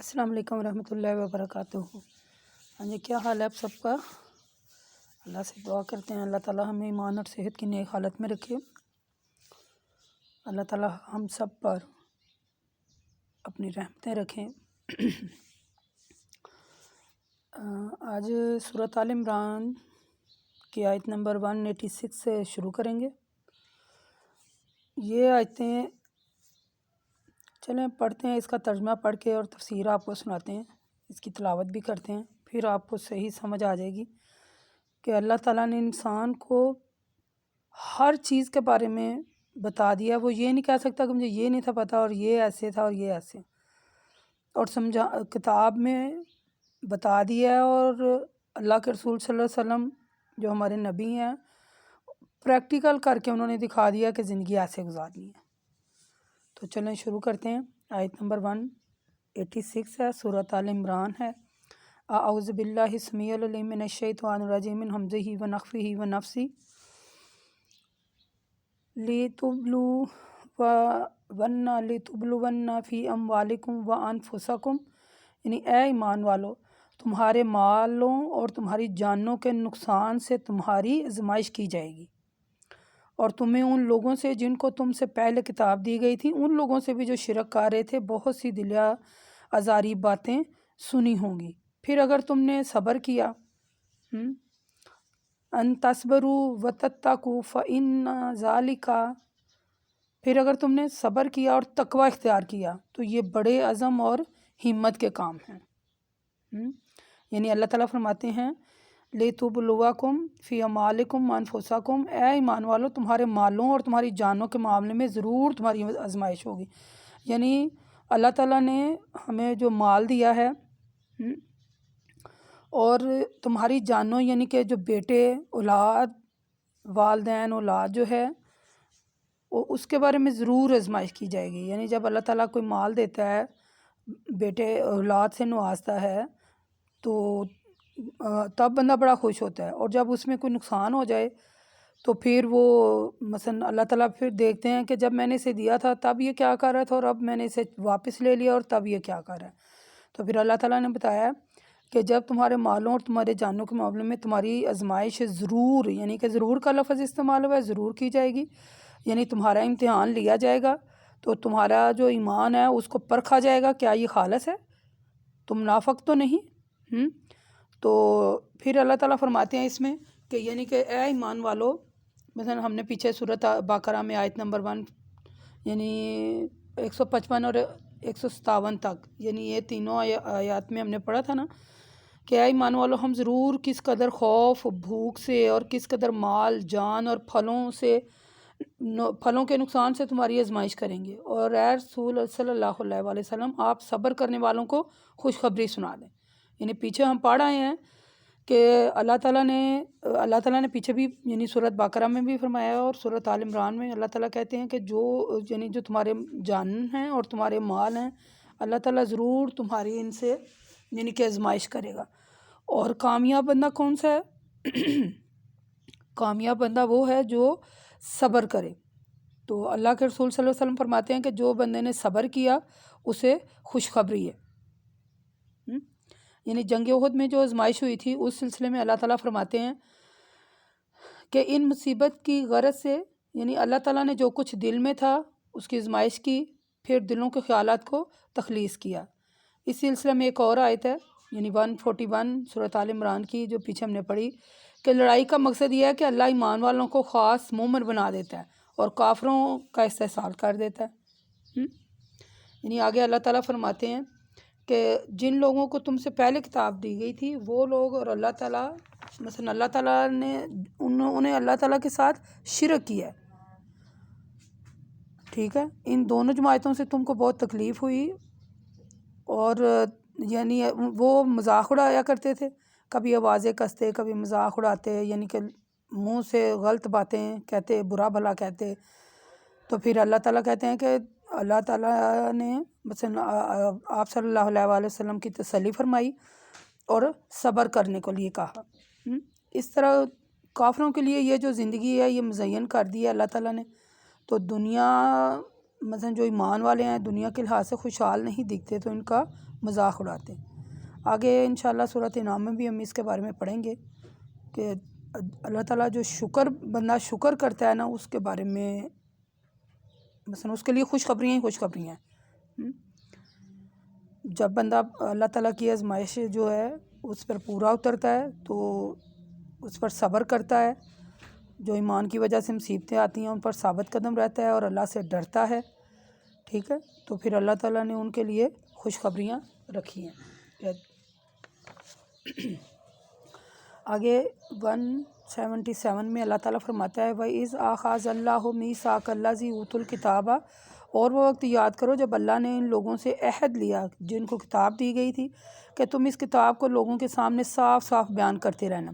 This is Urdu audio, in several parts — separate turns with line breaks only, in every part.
السلام علیکم ورحمۃ اللہ وبرکاتہ۔ ہاں جی، کیا حال ہے آپ سب کا؟ اللہ سے دعا کرتے ہیں اللہ تعالیٰ ہمیں ایمان اور صحت کی نیک حالت میں رکھے۔ اللہ تعالیٰ ہم سب پر اپنی رحمتیں رکھیں۔ آج سورۃ آل عمران کی آیت نمبر 186 سے شروع کریں گے۔ یہ آیتیں چلیں پڑھتے ہیں، اس کا ترجمہ پڑھ کے اور تفسیر آپ کو سناتے ہیں، اس کی تلاوت بھی کرتے ہیں، پھر آپ کو صحیح سمجھ آ جائے گی کہ اللہ تعالیٰ نے انسان کو ہر چیز کے بارے میں بتا دیا۔ وہ یہ نہیں کہہ سکتا کہ مجھے یہ نہیں تھا پتہ اور یہ ایسے تھا اور یہ ایسے، اور کتاب میں بتا دیا ہے۔ اور اللہ کے رسول صلی اللہ علیہ وسلم جو ہمارے نبی ہیں، پریکٹیکل کر کے انہوں نے دکھا دیا کہ زندگی ایسے گزارنی ہے۔ تو چلیں شروع کرتے ہیں۔ آیت نمبر 186 ہے، سورۃ آل عمران ہے۔ اعوذ باللہ السمیع العلیم من الشیطان الرجیم من ہمزہ ونفخہ ونفثہ لِتُبْلُوَنَّ فِی اموالکم وانفسکم، یعنی اے ایمان والو، تمہارے مالوں اور تمہاری جانوں کے نقصان سے تمہاری آزمائش کی جائے گی، اور تمہیں ان لوگوں سے جن کو تم سے پہلے کتاب دی گئی تھی، ان لوگوں سے بھی جو شرک کر رہے تھے، بہت سی دلیہ آزاری باتیں سنی ہوں گی۔ پھر اگر تم نے صبر کیا، ان تصبروا وتتقوا فإن ذلک، پھر اگر تم نے صبر کیا اور تقوی اختیار کیا تو یہ بڑے عزم اور ہمت کے کام ہیں۔ یعنی اللہ تعالیٰ فرماتے ہیں لِتُبْلُوَکُم فِی اموالکم وانفسکم، اے ایمان والو، تمہارے مالوں اور تمہاری جانوں کے معاملے میں ضرور تمہاری آزمائش ہوگی۔ یعنی اللہ تعالیٰ نے ہمیں جو مال دیا ہے اور تمہاری جانوں، یعنی کہ جو بیٹے، اولاد، والدین، اولاد جو ہے، اس کے بارے میں ضرور آزمائش کی جائے گی۔ یعنی جب اللہ تعالیٰ کوئی مال دیتا ہے، بیٹے اولاد سے نوازتا ہے، تو تب بندہ بڑا خوش ہوتا ہے، اور جب اس میں کوئی نقصان ہو جائے تو پھر وہ مثلا اللہ تعالیٰ پھر دیکھتے ہیں کہ جب میں نے اسے دیا تھا تب یہ کیا کر رہا تھا، اور اب میں نے اسے واپس لے لیا اور تب یہ کیا کر رہا ہے۔ تو پھر اللہ تعالیٰ نے بتایا کہ جب تمہارے مالوں اور تمہارے جانوں کے معاملے میں تمہاری آزمائش ضرور، یعنی کہ ضرور کا لفظ استعمال ہوا ہے، ضرور کی جائے گی، یعنی تمہارا امتحان لیا جائے گا، تو تمہارا جو ایمان ہے اس کو پرکھا جائے گا، کیا یہ خالص ہے، تم منافق تو نہیں۔ تو پھر اللہ تعالیٰ فرماتے ہیں اس میں کہ یعنی کہ اے ایمان والو، مثلا ہم نے پیچھے سورۃ بقرہ میں آیت نمبر یعنی 155 اور 157 تک، یعنی یہ تینوں آیات میں ہم نے پڑھا تھا نا کہ اے ایمان والو، ہم ضرور کس قدر خوف، بھوک سے، اور کس قدر مال، جان اور پھلوں کے نقصان سے تمہاری آزمائش کریں گے، اور اے رسول صلی اللہ علیہ وآلہ وسلم، آپ صبر کرنے والوں کو خوشخبری سنا دیں۔ یعنی پیچھے ہم پڑھ آئے ہیں کہ اللہ تعالیٰ نے پیچھے بھی، یعنی سورۃ بقرہ میں بھی فرمایا اور سورۃ آل عمران میں اللہ تعالیٰ کہتے ہیں کہ جو تمہارے جان ہیں اور تمہارے مال ہیں، اللہ تعالیٰ ضرور تمہاری ان سے یعنی کہ آزمائش کرے گا۔ اور کامیاب بندہ کون سا ہے؟ کامیاب بندہ وہ ہے جو صبر کرے۔ تو اللہ کے رسول صلی اللہ علیہ وسلم فرماتے ہیں کہ جو بندے نے صبر کیا اسے خوشخبری ہے۔ یعنی جنگ احد میں جو آزمائش ہوئی تھی، اس سلسلے میں اللہ تعالیٰ فرماتے ہیں کہ ان مصیبت کی غرض سے، یعنی اللہ تعالیٰ نے جو کچھ دل میں تھا اس کی آزمائش کی، پھر دلوں کے خیالات کو تخلیص کیا۔ اس سلسلے میں ایک اور آیت ہے، یعنی 141 سورۃ آل عمران کی، جو پیچھے ہم نے پڑھی، کہ لڑائی کا مقصد یہ ہے کہ اللہ ایمان والوں کو خاص مومن بنا دیتا ہے اور کافروں کا استحصال کر دیتا ہے۔ یعنی آگے اللہ تعالیٰ فرماتے ہیں کہ جن لوگوں کو تم سے پہلے کتاب دی گئی تھی وہ لوگ، اور اللہ تعالیٰ مثلا اللہ تعالیٰ نے انہیں اللہ تعالیٰ کے ساتھ شرک کیا ہے، ٹھیک ہے۔ ان دونوں جماعتوں سے تم کو بہت تکلیف ہوئی، اور یعنی وہ مذاق اڑایا کرتے تھے، کبھی آوازیں کستے، کبھی مذاق اڑاتے، یعنی کہ منہ سے غلط باتیں کہتے، برا بھلا کہتے۔ تو پھر اللہ تعالیٰ کہتے ہیں کہ اللہ تعالیٰ نے مثلا آپ صلی اللہ علیہ وآلہ وسلم کی تسلی فرمائی اور صبر کرنے کو لیے کہا۔ اس طرح کافروں کے لیے یہ جو زندگی ہے یہ مزین کر دی ہے اللہ تعالیٰ نے۔ تو دنیا مثلا جو ایمان والے ہیں دنیا کے لحاظ سے خوشحال نہیں دکھتے تو ان کا مذاق اڑاتے ہیں۔ آگے انشاءاللہ سورۃ انعام میں بھی ہم اس کے بارے میں پڑھیں گے کہ اللہ تعالیٰ جو بندہ شکر کرتا ہے نا اس کے بارے میں، مثلا اس کے لیے خوشخبریاں ہی خوشخبریاں ہیں۔ جب بندہ اللہ تعالیٰ کی آزمائش جو ہے اس پر پورا اترتا ہے تو اس پر صبر کرتا ہے، جو ایمان کی وجہ سے مصیبتیں آتی ہیں ان پر ثابت قدم رہتا ہے اور اللہ سے ڈرتا ہے، ٹھیک ہے، تو پھر اللہ تعالیٰ نے ان کے لیے خوشخبریاں رکھی ہیں۔ آگے 177 میں اللہ تعالیٰ فرماتا ہے وَإِذْ أَخَذَ اللَّهُ مِيثَاقَ الَّذِينَ أُوتُوا الْكِتَابَ، اور وہ وقت یاد کرو جب اللہ نے ان لوگوں سے عہد لیا جن کو کتاب دی گئی تھی کہ تم اس کتاب کو لوگوں کے سامنے صاف صاف بیان کرتے رہنا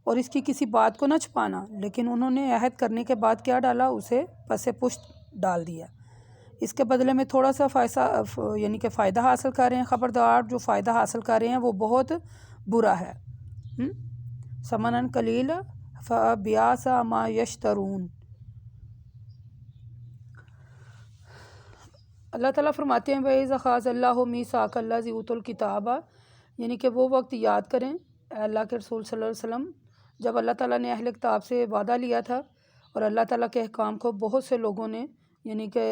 اور اس کی کسی بات کو نہ چھپانا، لیکن انہوں نے عہد کرنے کے بعد کیا ڈالا، اسے پس پشت ڈال دیا، اس کے بدلے میں تھوڑا سا یعنی کہ فائدہ حاصل کر رہے ہیں۔ خبردار جو فائدہ حاصل کر رہے ہیں وہ بہت برا ہے۔ ثمناً قلیلا فبئس ما یشترون۔ اللہ تعالیٰ فرماتے ہیں وَإِذْ أَخَذَ اللَّهُ مِيثَاقَ الَّذِينَ أُوتُوا الْكِتَابَ، یعنی کہ وہ وقت یاد کریں اے اللہ کے رسول صلی اللہ علیہ وسلم جب اللہ تعالیٰ نے اہل کتاب سے وعدہ لیا تھا اور اللہ تعالیٰ کے احکام کو بہت سے لوگوں نے، یعنی کہ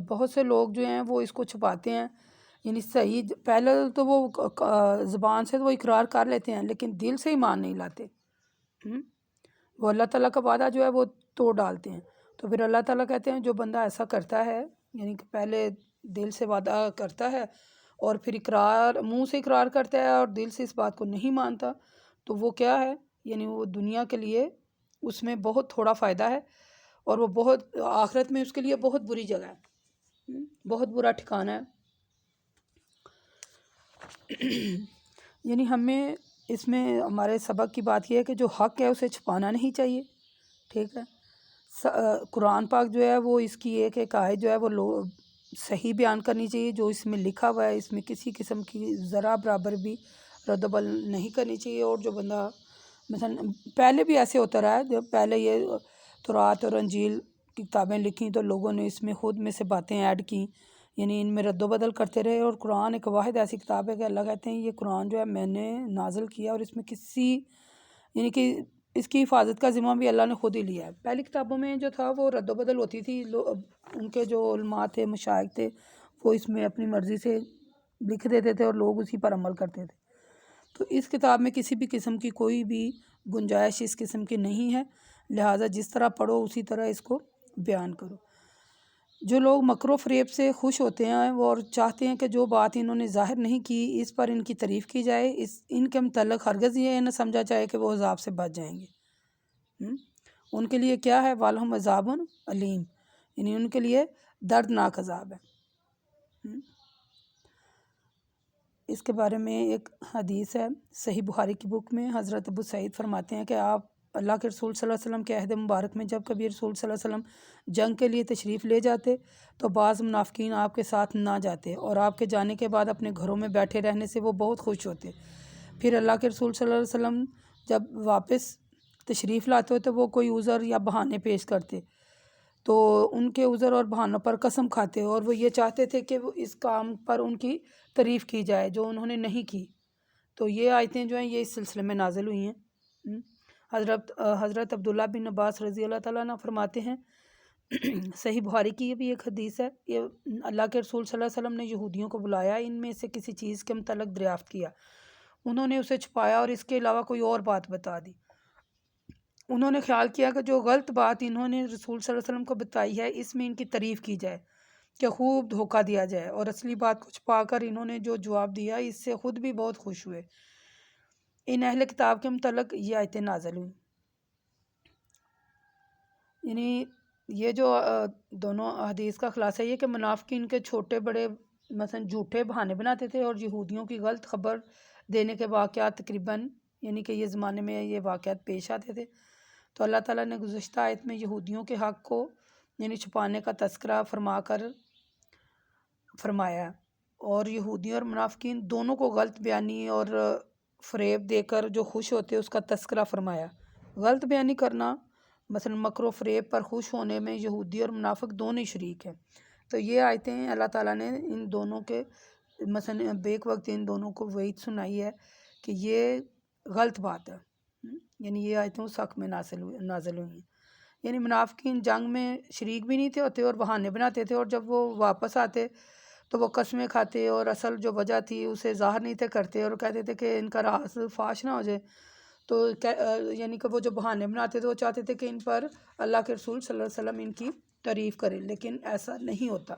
بہت سے لوگ جو ہیں وہ اس کو چھپاتے ہیں، یعنی صحیح پہلے تو وہ زبان سے تو وہ اقرار کر لیتے ہیں لیکن دل سے ایمان نہیں لاتے، وہ اللہ تعالیٰ کا وعدہ جو ہے وہ توڑ ڈالتے ہیں۔ تو پھر اللہ تعالیٰ کہتے ہیں جو بندہ ایسا کرتا ہے، یعنی کہ پہلے دل سے وعدہ کرتا ہے اور پھر منہ سے اقرار کرتا ہے اور دل سے اس بات کو نہیں مانتا، تو وہ کیا ہے، یعنی وہ دنیا کے لیے اس میں بہت تھوڑا فائدہ ہے اور وہ بہت آخرت میں اس کے لیے بہت بری جگہ ہے، بہت برا ٹھکانہ ہے۔ یعنی ہمیں اس میں ہمارے سبق کی بات یہ ہے کہ جو حق ہے اسے چھپانا نہیں چاہیے، ٹھیک ہے۔ قرآن پاک جو ہے وہ اس کی ایک آیت جو ہے وہ صحیح بیان کرنی چاہیے، جو اس میں لکھا ہوا ہے اس میں کسی قسم کی ذرا برابر بھی رد و بدل نہیں کرنی چاہیے۔ اور جو بندہ مثلا پہلے بھی ایسے ہوتا رہا ہے، جب پہلے یہ تورات اور انجیل کی کتابیں لکھیں تو لوگوں نے اس میں خود میں سے باتیں ایڈ کیں، یعنی ان میں رد و بدل کرتے رہے، اور قرآن ایک واحد ایسی کتاب ہے کہ اللہ کہتے ہیں یہ قرآن جو ہے میں نے نازل کیا اور اس میں یعنی کہ اس کی حفاظت کا ذمہ بھی اللہ نے خود ہی لیا ہے۔ پہلی کتابوں میں جو تھا وہ رد و بدل ہوتی تھی، ان کے جو علماء تھے، مشائخ تھے، وہ اس میں اپنی مرضی سے لکھ دیتے تھے اور لوگ اسی پر عمل کرتے تھے۔ تو اس کتاب میں کسی بھی قسم کی کوئی بھی گنجائش اس قسم کی نہیں ہے، لہٰذا جس طرح پڑھو اسی طرح اس کو بیان کرو۔ جو لوگ مکر و فریب سے خوش ہوتے ہیں اور چاہتے ہیں کہ جو بات انہوں نے ظاہر نہیں کی اس پر ان کی تعریف کی جائے، ان کے متعلق ہرگز یہ نہ سمجھا جائے کہ وہ عذاب سے بچ جائیں گے۔ ان کے لیے کیا ہے، وَلَهُمْ عَذَابٌ علیم، یعنی ان کے لیے دردناک عذاب ہے۔ اس کے بارے میں ایک حدیث ہے صحیح بخاری کی بک میں، حضرت ابو سعید فرماتے ہیں کہ آپ اللہ کے رسول صلی اللہ علیہ وسلم کے عہد مبارک میں جب کبھی رسول صلی اللہ علیہ وسلم جنگ کے لیے تشریف لے جاتے تو بعض منافقین آپ کے ساتھ نہ جاتے اور آپ کے جانے کے بعد اپنے گھروں میں بیٹھے رہنے سے وہ بہت خوش ہوتے۔ پھر اللہ کے رسول صلی اللہ علیہ وسلم جب واپس تشریف لاتے تو وہ کوئی عذر یا بہانے پیش کرتے تو ان کے عذر اور بہانوں پر قسم کھاتے اور وہ یہ چاہتے تھے کہ وہ اس کام پر ان کی تعریف کی جائے جو انہوں نے نہیں کی۔ تو یہ آیتیں جو ہیں یہ اس سلسلے میں نازل ہوئی ہیں۔ حضرت عبداللہ بن عباس رضی اللہ تعالیٰ عنہ فرماتے ہیں، صحیح بخاری کی یہ بھی ایک حدیث ہے، یہ اللہ کے رسول صلی اللہ علیہ وسلم نے یہودیوں کو بلایا، ان میں سے کسی چیز کے متعلق دریافت کیا، انہوں نے اسے چھپایا اور اس کے علاوہ کوئی اور بات بتا دی۔ انہوں نے خیال کیا کہ جو غلط بات انہوں نے رسول صلی اللہ علیہ وسلم کو بتائی ہے اس میں ان کی تعریف کی جائے کہ خوب دھوکہ دیا جائے، اور اصلی بات کو چھپا کر انہوں نے جو جواب دیا اس سے خود بھی بہت خوش ہوئے۔ ان اہل کتاب کے متعلق یہ آیتیں نازل ہوئیں۔ یعنی یہ جو دونوں حدیث کا خلاصہ یہ کہ منافقین کے چھوٹے بڑے مثلا جھوٹے بہانے بناتے تھے اور یہودیوں کی غلط خبر دینے کے واقعات تقریباً یعنی کہ یہ زمانے میں یہ واقعات پیش آتے تھے۔ تو اللہ تعالیٰ نے گزشتہ آیت میں یہودیوں کے حق کو یعنی چھپانے کا تذکرہ فرمایا اور یہودی اور منافقین دونوں کو غلط بیانی اور فریب دے کر جو خوش ہوتے اس کا تذکرہ فرمایا۔ غلط بیانی کرنا مثلا مکر و فریب پر خوش ہونے میں یہودی اور منافق دونوں ہی شریک ہیں۔ تو یہ آیتیں اللہ تعالیٰ نے ان دونوں کے مثلا بیک وقت ان دونوں کو وعید سنائی ہے کہ یہ غلط بات ہے۔ یعنی یہ آیتیں اس حق میں نازل ہوئی ہیں۔ یعنی منافقین جنگ میں شریک بھی نہیں تھے ہوتے اور بہانے بناتے تھے، اور جب وہ واپس آتے تو وہ قسمیں کھاتے اور اصل جو وجہ تھی اسے ظاہر نہیں تھے کرتے، اور کہتے تھے کہ ان کا راز فاش نہ ہو جائے۔ تو یعنی کہ وہ جو بہانے بناتے تھے وہ چاہتے تھے کہ ان پر اللہ کے رسول صلی اللہ علیہ وسلم ان کی تعریف کریں، لیکن ایسا نہیں ہوتا۔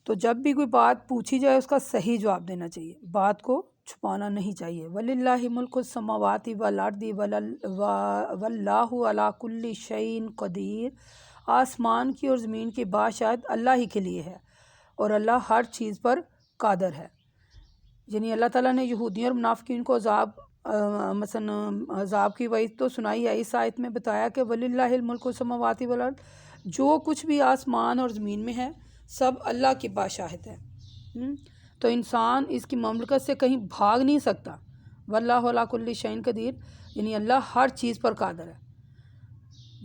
تو جب بھی کوئی بات پوچھی جائے اس کا صحیح جواب دینا چاہیے، بات کو چھپانا نہیں چاہیے۔ وَلِلَّهِ مُلْكُ السَّمَاوَاتِ وَالْأَرْضِ وَاللَّهُ عَلَىٰ كُلِّ شَيْءٍ قدیر، آسمان کی اور زمین کی بادشاہت اللہ ہی کے لیے ہے اور اللہ ہر چیز پر قادر ہے۔ یعنی اللہ تعالیٰ نے یہودیوں اور منافقین کو مثلا عذاب کی وعید تو سنائی ہے، اس آیت میں بتایا کہ وَلِلَّهِ الْمُلْكُ السَّمَاوَاتِ وَالْأَرْضِ، جو کچھ بھی آسمان اور زمین میں ہے سب اللہ کی بادشاہت ہے۔ تو انسان اس کی مملکت سے کہیں بھاگ نہیں سکتا۔ واللہ علی کل شیء قدیر، یعنی اللہ ہر چیز پر قادر ہے،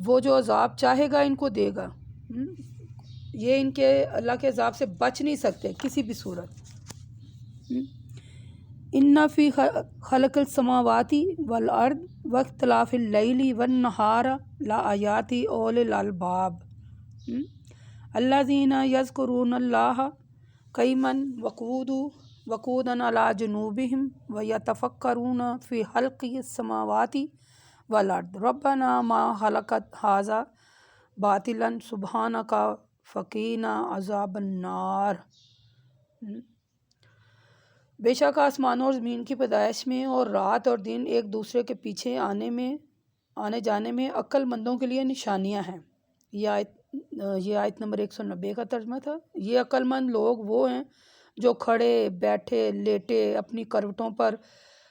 وہ جو عذاب چاہے گا ان کو دے گا۔ یہ ان کے اللہ کے عذاب سے بچ نہیں سکتے کسی بھی صورت۔ ان فی خلق السماوات والارض واختلاف اللیل والنہار لآیات اولی الالباب الذین یذکرون اللہ قیما وقودا علی جنوبہم ویتفکرون فی خلق السماوات والارض ربنا ما خلقت ھذا باطلا سبحانک فقینا عذاب النار۔ بے شک آسمانوں اور زمین کی پیدائش میں اور رات اور دن ایک دوسرے کے پیچھے آنے جانے میں عقل مندوں کے لیے نشانیاں ہیں۔ یہ آیت نمبر 190 کا ترجمہ تھا۔ یہ عقل مند لوگ وہ ہیں جو کھڑے بیٹھے لیٹے اپنی کروٹوں پر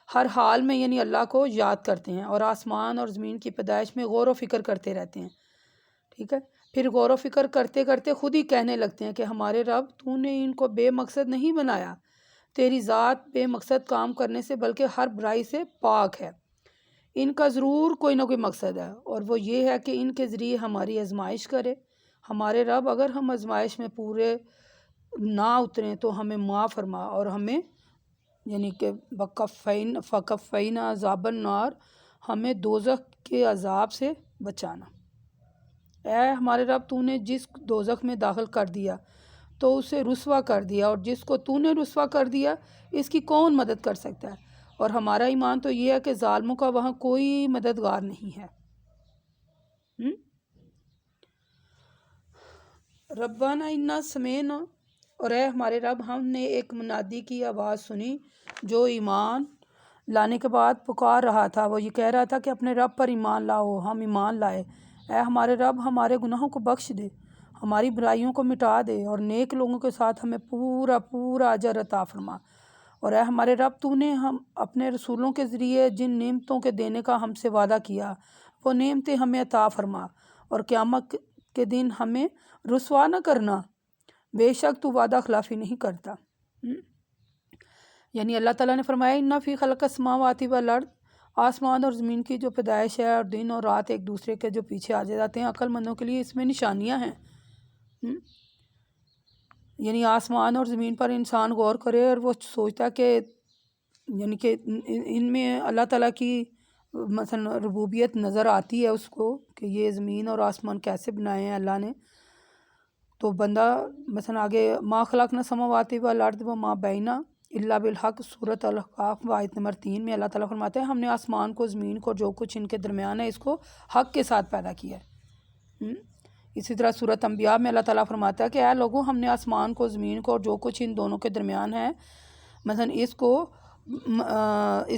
ہر حال میں یعنی اللہ کو یاد کرتے ہیں اور آسمان اور زمین کی پیدائش میں غور و فکر کرتے رہتے ہیں۔ ٹھیک ہے، پھر غور و فکر کرتے کرتے خود ہی کہنے لگتے ہیں کہ ہمارے رب تو نے ان کو بے مقصد نہیں بنایا، تیری ذات بے مقصد کام کرنے سے بلکہ ہر برائی سے پاک ہے، ان کا ضرور کوئی نہ کوئی مقصد ہے، اور وہ یہ ہے کہ ان کے ذریعے ہماری آزمائش کرے۔ ہمارے رب اگر ہم آزمائش میں پورے نہ اتریں تو ہمیں معاف فرما اور ہمیں یعنی کہ فکفینا عذاب النار، ہمیں دوزخ کے عذاب سے بچانا۔ اے ہمارے رب تو نے جس دوزخ میں داخل کر دیا تو اسے رسوا کر دیا، اور جس کو تو نے رسوا کر دیا اس کی کون مدد کر سکتا ہے، اور ہمارا ایمان تو یہ ہے کہ ظالموں کا وہاں کوئی مددگار نہیں ہے۔ ربنا انا سمعنا، اور اے ہمارے رب ہم نے ایک منادی کی آواز سنی جو ایمان لانے کے بعد پکار رہا تھا، وہ یہ کہہ رہا تھا کہ اپنے رب پر ایمان لاؤ۔ ہم ایمان لائے۔ اے ہمارے رب ہمارے گناہوں کو بخش دے، ہماری برائیوں کو مٹا دے، اور نیک لوگوں کے ساتھ ہمیں پورا اجر عطا فرما۔ اور اے ہمارے رب تو نے ہم اپنے رسولوں کے ذریعے جن نعمتوں کے دینے کا ہم سے وعدہ کیا وہ نعمتیں ہمیں عطا فرما، اور قیامت کے دن ہمیں رسوا نہ کرنا، بے شک تو وعدہ خلافی نہیں کرتا۔ یعنی اللہ تعالیٰ نے فرمایا ان فی خلق السماوات والارض، آسمان اور زمین کی جو پیدائش ہے اور دن اور رات ایک دوسرے کے جو پیچھے آ جاتے ہیں، عقل مندوں کے لیے اس میں نشانیاں ہیں۔ یعنی آسمان اور زمین پر انسان غور کرے اور وہ سوچتا کہ یعنی کہ ان میں اللہ تعالیٰ کی مثلا ربوبیت نظر آتی ہے اس کو کہ یہ زمین اور آسمان کیسے بنائے ہیں اللہ نے، تو بندہ مثلا آگے ما خلقنا السماوات والارض وما بینہما الا بالحق سورۃ الاحقاف آیت نمبر 3 میں اللہ تعالیٰ فرماتے ہیں ہم نے آسمان کو زمین کو جو کچھ ان کے درمیان ہے اس کو حق کے ساتھ پیدا کیا ہے۔ اسی طرح سورۃ انبیاء میں اللہ تعالیٰ فرماتا ہے کہ اے لوگوں ہم نے آسمان کو زمین کو اور جو کچھ ان دونوں کے درمیان ہے مثلا اس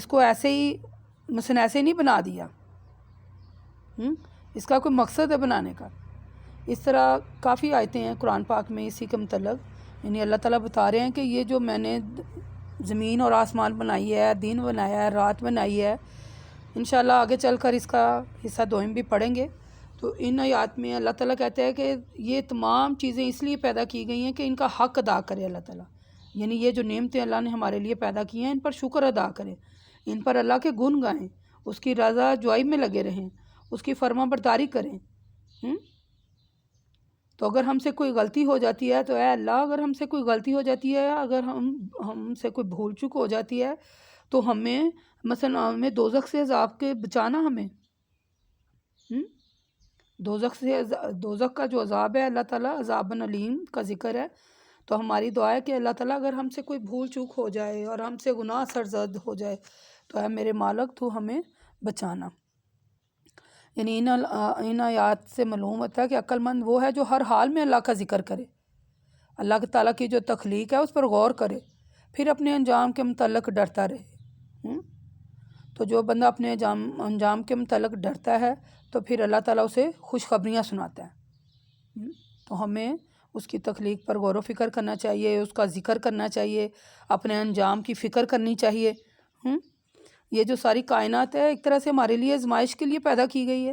کو ایسے ہی مثلا ایسے ہی نہیں بنا دیا، اس کا کوئی مقصد ہے بنانے کا۔ اس طرح کافی آیتیں ہیں قرآن پاک میں اسی کے متعلق، یعنی اللہ تعالیٰ بتا رہے ہیں کہ یہ جو میں نے زمین اور آسمان بنائی ہے، دن بنایا ہے، رات بنائی ہے، انشاءاللہ آگے چل کر اس کا حصہ دوئم بھی پڑھیں گے۔ تو ان آیات میں اللہ تعالیٰ کہتے ہیں کہ یہ تمام چیزیں اس لیے پیدا کی گئی ہیں کہ ان کا حق ادا کرے اللہ تعالیٰ، یعنی یہ جو نعمتیں اللہ نے ہمارے لیے پیدا کی ہیں ان پر شکر ادا کرے، ان پر اللہ کے گن گائیں، اس کی رضا جوائی میں لگے رہیں، اس کی فرما برداری کریں۔ تو اگر ہم سے کوئی غلطی ہو جاتی ہے تو اے اللہ، اگر ہم سے کوئی غلطی ہو جاتی ہے، اگر ہم سے کوئی بھول چک ہو جاتی ہے تو ہمیں مثلا ہمیں دوزخ سے عذاب کے بچانا، ہمیں دوزخ کا جو عذاب ہے، اللہ تعالیٰ عذاب علیم کا ذکر ہے، تو ہماری دعا ہے کہ اللہ تعالیٰ اگر ہم سے کوئی بھول چوک ہو جائے اور ہم سے گناہ سرزد ہو جائے تو اے میرے مالک تو ہمیں بچانا۔ یعنی ان آیات سے معلوم ہوتا ہے کہ عقل مند وہ ہے جو ہر حال میں اللہ کا ذکر کرے، اللہ تعالیٰ کی جو تخلیق ہے اس پر غور کرے، پھر اپنے انجام کے متعلق ڈرتا رہے۔ تو جو بندہ اپنے انجام کے متعلق ڈرتا ہے تو پھر اللہ تعالیٰ اسے خوشخبریاں سناتا ہے۔ تو ہمیں اس کی تخلیق پر غور و فکر کرنا چاہیے، اس کا ذکر کرنا چاہیے، اپنے انجام کی فکر کرنی چاہیے۔ یہ جو ساری کائنات ہے ایک طرح سے ہمارے لیے آزمائش کے لیے پیدا کی گئی ہے،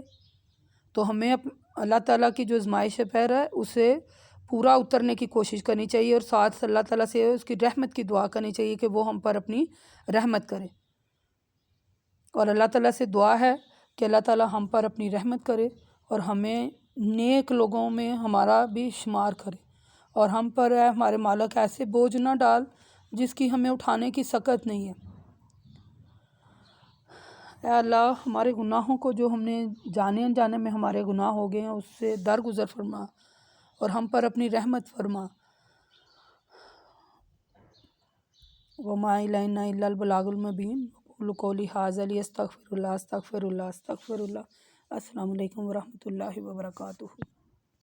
تو ہمیں اللہ تعالیٰ کی جو آزمائش پر ہے اسے پورا اترنے کی کوشش کرنی چاہیے، اور ساتھ اللہ تعالیٰ سے اس کی رحمت کی دعا کرنی چاہیے کہ وہ ہم پر اپنی رحمت کرے، اور اللہ تعالیٰ سے دعا ہے کہ اللہ تعالیٰ ہم پر اپنی رحمت کرے اور ہمیں نیک لوگوں میں ہمارا بھی شمار کرے، اور ہم پر ہے ہمارے مالک ایسے بوجھ نہ ڈال جس کی ہمیں اٹھانے کی سکت نہیں ہے۔ اے اللہ، ہمارے گناہوں کو جو ہم نے جانے انجانے میں ہمارے گناہ ہو گئے ہیں اس سے درگزر فرما اور ہم پر اپنی رحمت فرما۔ وَمَا إِلَيْنَا إِلَّا الْبَلَاغُ الْمُبِينُ وَأَقُولُ قَوْلِي هَٰذَا لِأَسْتَغْفِرَ اللَّهَ أَسْتَغْفِرُ اللَّهَ أَسْتَغْفِرُ اللَّهَ۔ السلام علیکم ورحمۃ اللہ وبرکاتہ۔